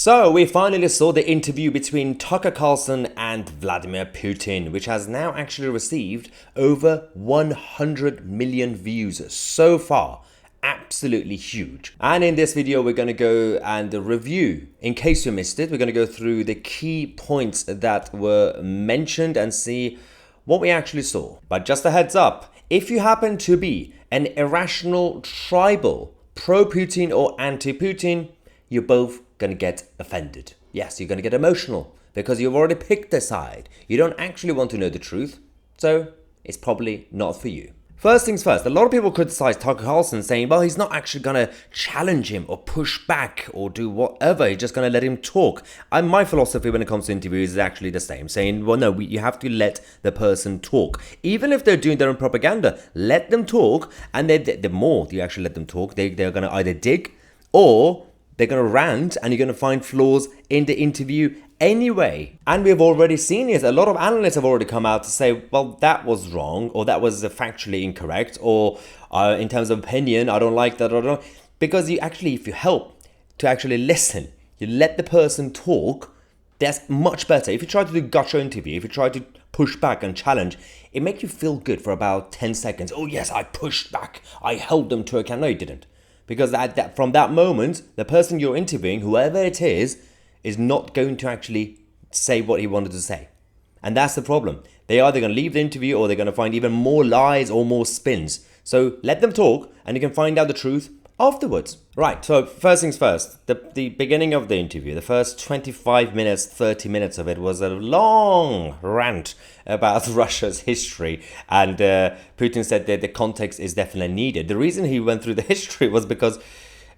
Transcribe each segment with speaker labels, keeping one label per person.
Speaker 1: So we finally saw the interview between Tucker Carlson and Vladimir Putin, which has now actually received over 100 million views so far. Absolutely huge. And in this video, we're going to go and review, in case you missed it, we're going to go through the key points that were mentioned and see what we actually saw. But just a heads up, if you happen to be an irrational tribal, pro-Putin or anti-Putin, you're both going to get offended. Yes, you're going to get emotional because you've already picked a side. You don't actually want to know the truth, so it's probably not for you. First things first, a lot of people criticize Tucker Carlson saying, well, he's not actually going to challenge him or push back or do whatever. He's just going to let him talk. My philosophy when it comes to interviews is actually the same, saying, well, no, you have to let the person talk. Even if they're doing their own propaganda, let them talk. And the more you actually let them talk, they're going to either dig or they're going to rant, and you're going to find flaws in the interview anyway. And we've already seen it. A lot of analysts have already come out to say, well, that was wrong, or that was factually incorrect, or in terms of opinion, I don't like that, or because you actually, if you help to actually listen, you let the person talk, that's much better. If you try to do a gotcha interview, if you try to push back and challenge, it makes you feel good for about 10 seconds. Oh yes, I pushed back. I held them to account. No, you didn't. Because from that moment, the person you're interviewing, whoever it is not going to actually say what he wanted to say. And that's the problem. They're either going to leave the interview or they're going to find even more lies or more spins. So let them talk and you can find out the truth afterwards. Right, so first things first, the beginning of the interview, the first 25 minutes, 30 minutes of it was a long rant about Russia's history, and Putin said that the context is definitely needed. The reason he went through the history was because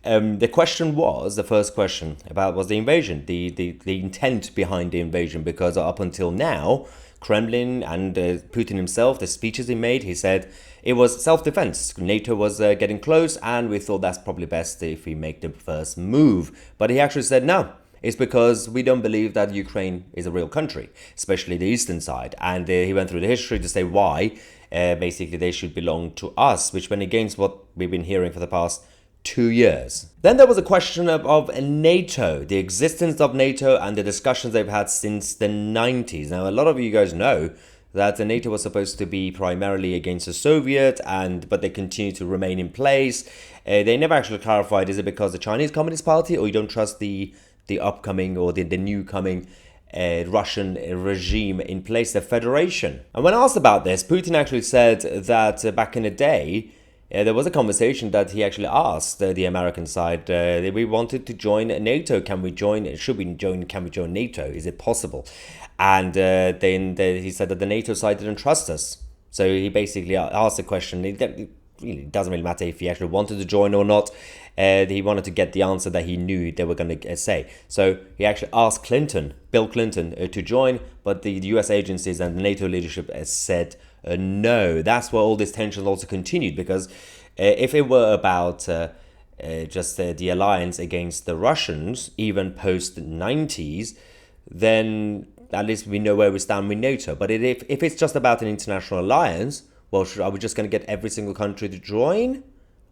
Speaker 1: the first question was the invasion, the intent behind the invasion, because up until now, Kremlin and Putin himself, the speeches he made, he said it was self-defense. NATO was getting close and we thought that's probably best if we make the first move. But he actually said no. It's because we don't believe that Ukraine is a real country, especially the eastern side. And he went through the history to say why basically they should belong to us, which went against what we've been hearing for the past 2 years. Then there was a question of NATO, the existence of NATO and the discussions they've had since the 90s. Now, a lot of you guys know that the NATO was supposed to be primarily against the Soviet, but they continue to remain in place. They never actually clarified, is it because the Chinese Communist Party or you don't trust the upcoming or the new coming Russian regime in place, the federation? And when asked about this, Putin actually said that back in the day, there was a conversation that he actually asked the American side, we wanted to join NATO, can we join NATO, is it possible? And then he said that the NATO side didn't trust us. So he basically asked the question, it doesn't really matter if he actually wanted to join or not, he wanted to get the answer that he knew they were going to say. So he actually asked Bill Clinton to join, but the US agencies and the NATO leadership said no. That's where all this tension also continued, because if it were about just the alliance against the Russians, even post-90s, then at least we know where we stand with NATO. But if it's just about an international alliance, well, are we just going to get every single country to join?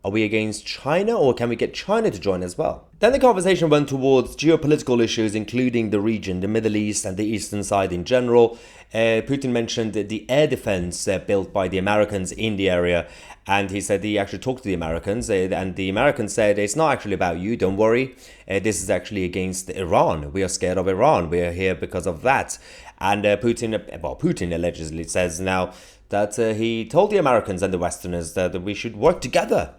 Speaker 1: Are we against China, or can we get China to join as well? Then the conversation went towards geopolitical issues, including the region, the Middle East and the eastern side in general. Putin mentioned the air defense built by the Americans in the area. And he said he actually talked to the Americans, and the Americans said, it's not actually about you, don't worry. This is actually against Iran. We are scared of Iran. We are here because of that. And Putin allegedly says now that he told the Americans and the Westerners that we should work together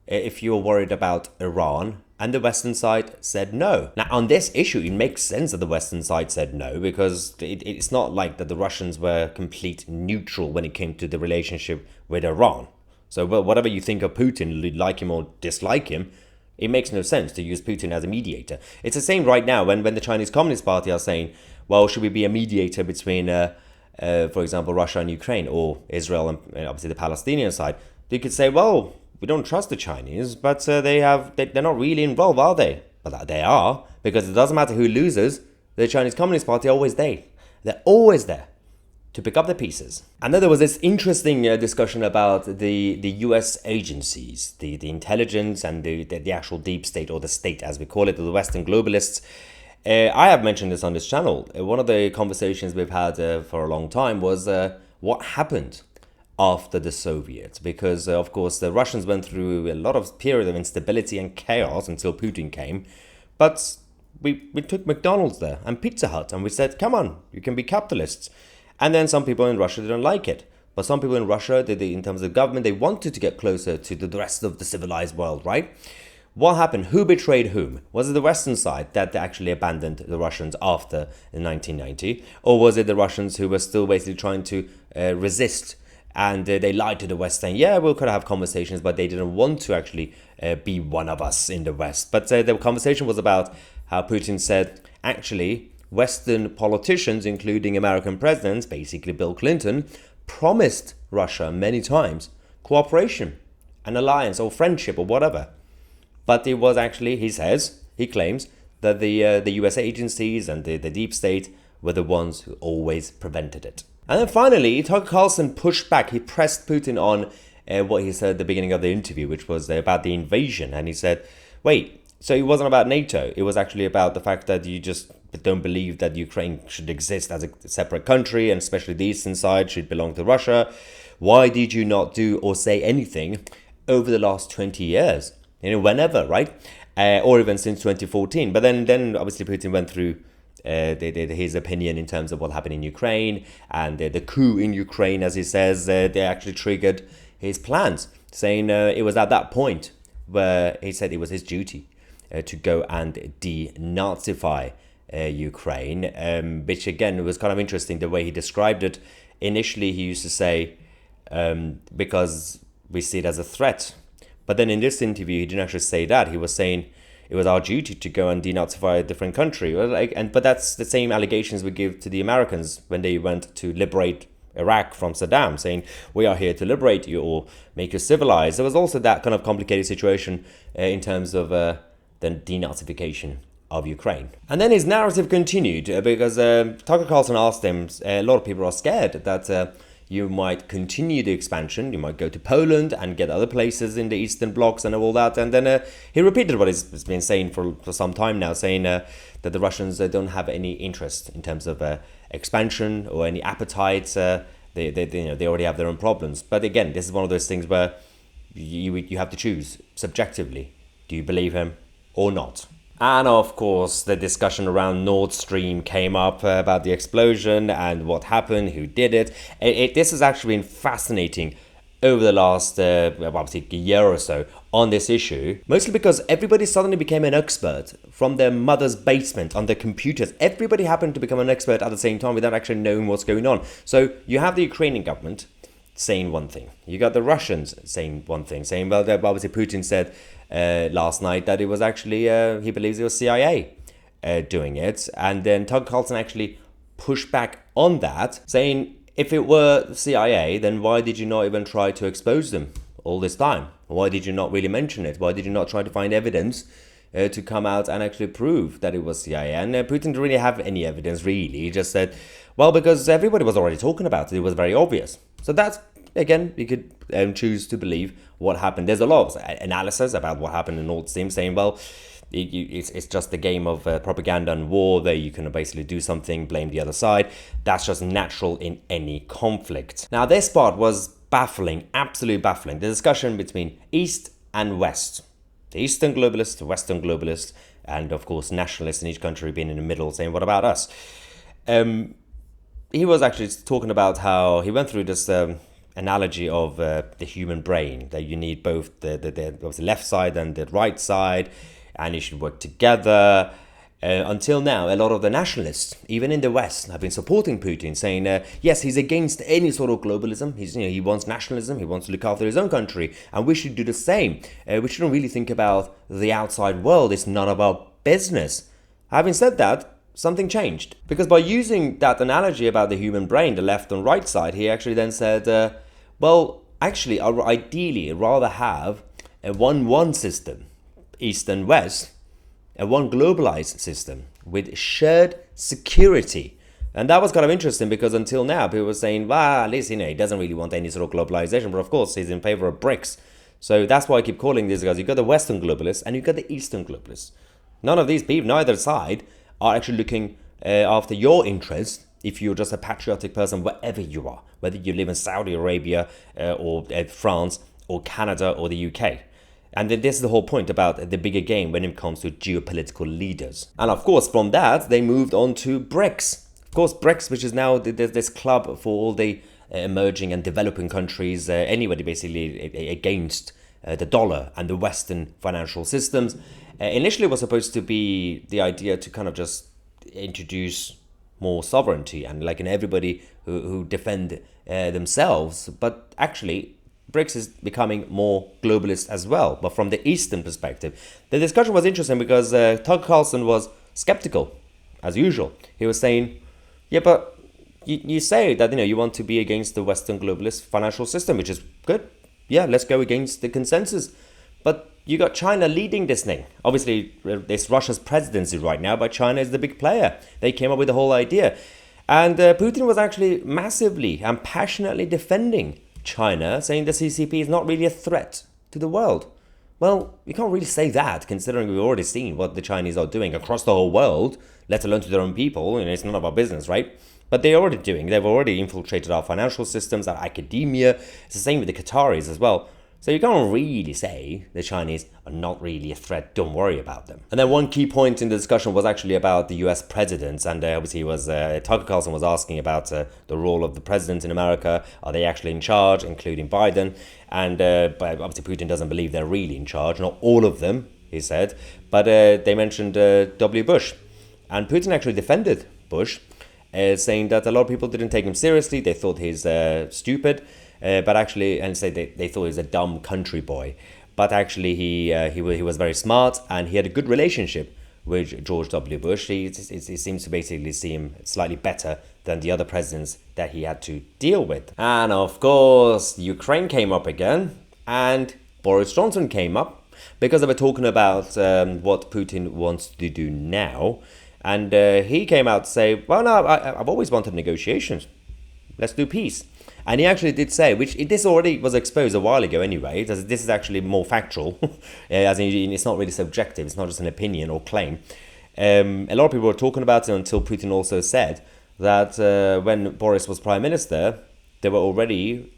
Speaker 1: if you're worried about Iran, and the Western side said no. Now, on this issue, it makes sense that the Western side said no, because it's not like that the Russians were complete neutral when it came to the relationship with Iran. So whatever you think of Putin, like him or dislike him, it makes no sense to use Putin as a mediator. It's the same right now when the Chinese Communist Party are saying, well, should we be a mediator between, for example, Russia and Ukraine, or Israel and obviously the Palestinian side? They could say, well, we don't trust the Chinese, but they're not really involved, are they? But they are, because it doesn't matter who loses, the Chinese Communist Party are always there. They're always there to pick up the pieces. And then there was this interesting discussion about the US agencies, the intelligence and the actual deep state, or the state as we call it, the Western globalists. I have mentioned this on this channel. One of the conversations we've had for a long time was what happened after the Soviets, because of course the Russians went through a lot of period of instability and chaos until Putin came, but we took McDonald's there and Pizza Hut and we said, come on, you can be capitalists. And then some people in Russia didn't like it. But some people in Russia, in terms of government, they wanted to get closer to the rest of the civilized world, right? What happened? Who betrayed whom? Was it the Western side that actually abandoned the Russians after 1990? Or was it the Russians who were still basically trying to resist? And they lied to the West saying, yeah, we could have conversations, but they didn't want to actually be one of us in the West. But the conversation was about how Putin said, actually, Western politicians, including American presidents, basically Bill Clinton, promised Russia many times cooperation, an alliance or friendship or whatever. But it was actually, he claims, that the US agencies and the deep state were the ones who always prevented it. And then finally, Tucker Carlson pushed back. He pressed Putin on what he said at the beginning of the interview, which was about the invasion. And he said, wait, so it wasn't about NATO. It was actually about the fact that you just don't believe that Ukraine should exist as a separate country, and especially the eastern side should belong to Russia. Why did you not do or say anything over the last 20 years? Whenever, right? Or even since 2014. But then obviously Putin went through his opinion in terms of what happened in Ukraine and the coup in Ukraine, as he says, they actually triggered his plans, saying it was at that point where he said it was his duty to go and denazify Ukraine, which again was kind of interesting the way he described it. Initially, he used to say, because we see it as a threat. But then in this interview, he didn't actually say that. He was saying it was our duty to go and denazify a different country. But that's the same allegations we give to the Americans when they went to liberate Iraq from Saddam, saying we are here to liberate you or make you civilized. There was also that kind of complicated situation in terms of the denazification of Ukraine. And then his narrative continued because Tucker Carlson asked him, a lot of people are scared that you might continue the expansion, you might go to Poland and get other places in the Eastern blocs and all that. And then he repeated what he's been saying for some time now, saying that the Russians don't have any interest in terms of expansion or any appetite. They already have their own problems. But again, this is one of those things where you have to choose subjectively. Do you believe him or not? And of course, the discussion around Nord Stream came up about the explosion and what happened, who did it. This has actually been fascinating over the last obviously a year or so on this issue, mostly because everybody suddenly became an expert from their mother's basement on their computers. Everybody happened to become an expert at the same time without actually knowing what's going on. So you have the Ukrainian government saying one thing. You got the Russians saying one thing, saying, well, obviously Putin said last night that it was actually, he believes it was CIA doing it. And then Tucker Carlson actually pushed back on that, saying, if it were CIA, then why did you not even try to expose them all this time? Why did you not really mention it? Why did you not try to find evidence to come out and actually prove that it was CIA? And Putin didn't really have any evidence, really. He just said, well, because everybody was already talking about it, it was very obvious. So that's, again, you could choose to believe what happened. There's a lot of analysis about what happened in Nord Stream, saying, well, it's just a game of propaganda and war, that you can basically do something, blame the other side. That's just natural in any conflict. Now, this part was baffling, absolutely baffling. The discussion between East and West. The Eastern globalists, the Western globalists, and of course nationalists in each country being in the middle, saying, what about us? He was actually talking about how he went through this analogy of the human brain, that you need both the left side and the right side, and you should work together. Until now, a lot of the nationalists, even in the West, have been supporting Putin, saying, yes, he's against any sort of globalism. He wants nationalism. He wants to look after his own country, and we should do the same. We shouldn't really think about the outside world. It's none of our business. Having said that, something changed, because by using that analogy about the human brain, the left and right side, he actually then said, well, actually, I would ideally rather have a 1-1 system, East and West, a one globalized system with shared security. And that was kind of interesting, because until now, people were saying, well, at least, he doesn't really want any sort of globalization, but of course, he's in favor of BRICS. So that's why I keep calling these guys, you've got the Western globalists and you've got the Eastern globalists. None of these people, neither side, are actually looking after your interests if you're just a patriotic person, wherever you are, whether you live in Saudi Arabia or France or Canada or the UK. And then this is the whole point about the bigger game when it comes to geopolitical leaders. And of course, from that, they moved on to BRICS. Of course, BRICS, which is now this club for all the emerging and developing countries, anybody basically against the dollar and the Western financial systems. Initially, it was supposed to be the idea to kind of just introduce more sovereignty and like in everybody who defend themselves. But actually, BRICS is becoming more globalist as well, but from the Eastern perspective. The discussion was interesting because Carlson was skeptical, as usual. He was saying, yeah, but you say that you want to be against the Western globalist financial system, which is good. Yeah, let's go against the consensus. But you got China leading this thing. Obviously, it's Russia's presidency right now, but China is the big player. They came up with the whole idea. And Putin was actually massively and passionately defending China, saying the CCP is not really a threat to the world. Well, you can't really say that, considering we've already seen what the Chinese are doing across the whole world, let alone to their own people. It's none of our business, right? But they're already doing. They've already infiltrated our financial systems, our academia. It's the same with the Qataris as well. So you can't really say the Chinese are not really a threat. Don't worry about them. And then one key point in the discussion was actually about the US presidents. And obviously Tucker Carlson was asking about the role of the presidents in America. Are they actually in charge, including Biden? And but obviously Putin doesn't believe they're really in charge. Not all of them, he said. But they mentioned W. Bush. And Putin actually defended Bush, saying that a lot of people didn't take him seriously. They thought he's stupid. But actually, and say they thought he was a dumb country boy, but actually he was very smart and he had a good relationship with George W. Bush. He seems to basically see him slightly better than the other presidents that he had to deal with. And of course, Ukraine came up again, and Boris Johnson came up because they were talking about what Putin wants to do now, and he came out to say, "Well, no, I've always wanted negotiations. Let's do peace." And he actually did say, which this already was exposed a while ago anyway, this is actually more factual, as in it's not really subjective, it's not just an opinion or claim. A lot of people were talking about it until Putin also said that when Boris was prime minister, there were already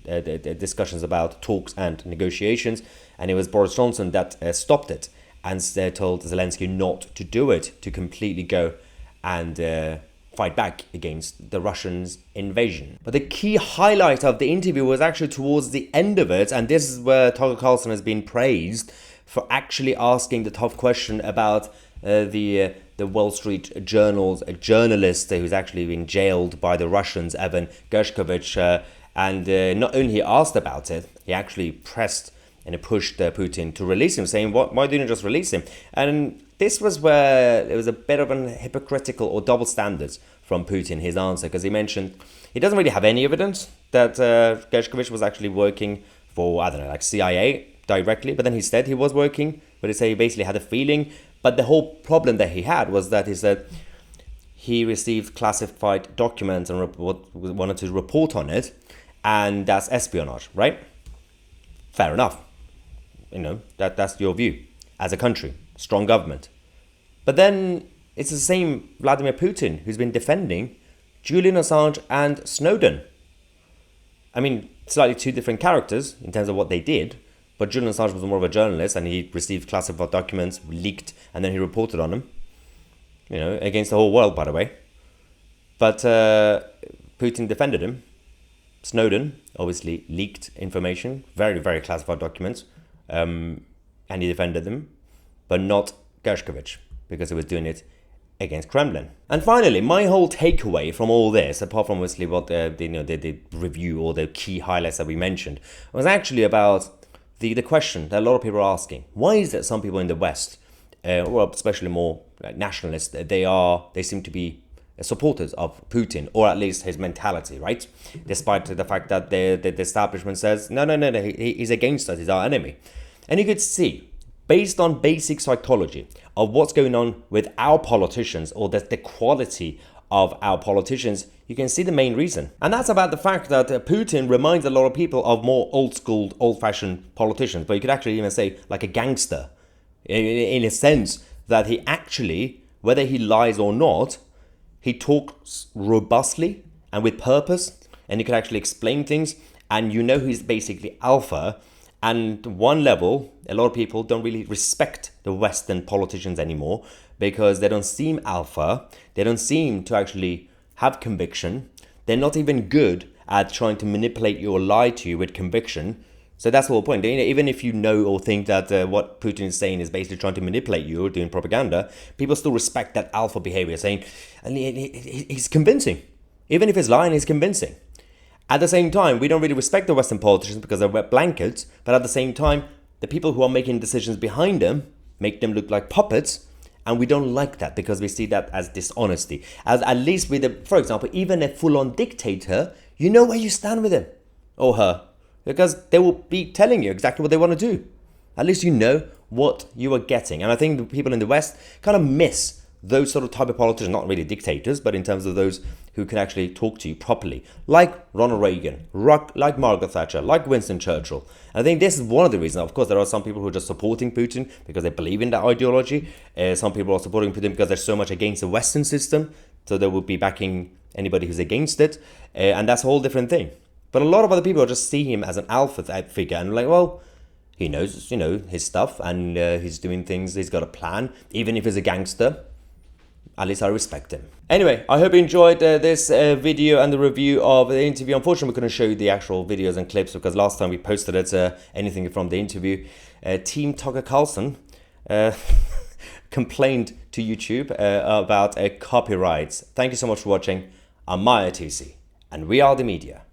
Speaker 1: discussions about talks and negotiations, and it was Boris Johnson that stopped it and told Zelensky not to do it, to completely go and fight back against the Russians' invasion. But the key highlight of the interview was actually towards the end of it, and this is where Tucker Carlson has been praised for actually asking the tough question about the Wall Street Journal's journalist who's actually been jailed by the Russians, Evan Gershkovich, and not only he asked about it, he actually pressed and pushed Putin to release him, saying, why didn't you just release him? And this was where there was a bit of an hypocritical or double standards from Putin, his answer, because he mentioned he doesn't really have any evidence that Gershkovich was actually working for, I don't know, like CIA directly, but then he said he was working, but he said he basically had a feeling. But the whole problem that he had was that he said he received classified documents and wanted to report on it, and that's espionage, right? Fair enough. That's your view as a country, strong government. But then it's the same Vladimir Putin who's been defending Julian Assange and Snowden. I mean, slightly two different characters in terms of what they did, but Julian Assange was more of a journalist and he received classified documents, leaked, and then he reported on them. Against the whole world, by the way. But Putin defended him. Snowden obviously leaked information, very, very classified documents, and he defended them, but not Gershkovich, because he was doing it against Kremlin. And finally, my whole takeaway from all this, apart from obviously what the review or the key highlights that we mentioned, was actually about the question that a lot of people are asking. Why is it some people in the West, or especially more nationalists, they seem to be supporters of Putin, or at least his mentality, right? Despite the fact that the establishment says, no, he's against us, he's our enemy. And you could see, based on basic psychology of what's going on with our politicians, or the quality of our politicians, you can see the main reason. And that's about the fact that Putin reminds a lot of people of more old-school, old-fashioned politicians, but you could actually even say like a gangster, in a sense that he actually whether he lies or not, he talks robustly and with purpose, and he can actually explain things, and you know he's basically alpha. And one level, a lot of people don't really respect the Western politicians anymore because they don't seem alpha, they don't seem to actually have conviction, they're not even good at trying to manipulate you or lie to you with conviction. So that's the whole point. Even if you know or think that what Putin is saying is basically trying to manipulate you or doing propaganda, people still respect that alpha behavior, saying, and he's convincing. Even if he's lying, he's convincing. At the same time, we don't really respect the Western politicians because they're wet blankets, but at the same time, the people who are making decisions behind them make them look like puppets, and we don't like that because we see that as dishonesty. As at least with, for example, even a full-on dictator, you know where you stand with him or her, because they will be telling you exactly what they want to do. At least you know what you are getting. And I think the people in the West kind of miss those sort of type of politicians, not really dictators, but in terms of those who can actually talk to you properly, like Ronald Reagan, like Margaret Thatcher, like Winston Churchill. And I think this is one of the reasons. Of course, there are some people who are just supporting Putin because they believe in that ideology. Some people are supporting Putin because they're so much against the Western system, so they will be backing anybody who's against it. And that's a whole different thing. But a lot of other people just see him as an alpha figure and like, well, he knows, his stuff, and he's doing things, he's got a plan, even if he's a gangster. At least I respect him. Anyway, I hope you enjoyed this video and the review of the interview. Unfortunately, we couldn't show you the actual videos and clips because last time we posted it, anything from the interview, Team Tucker Carlson complained to YouTube about copyrights. Thank you so much for watching. I'm Tousi, and we are the media.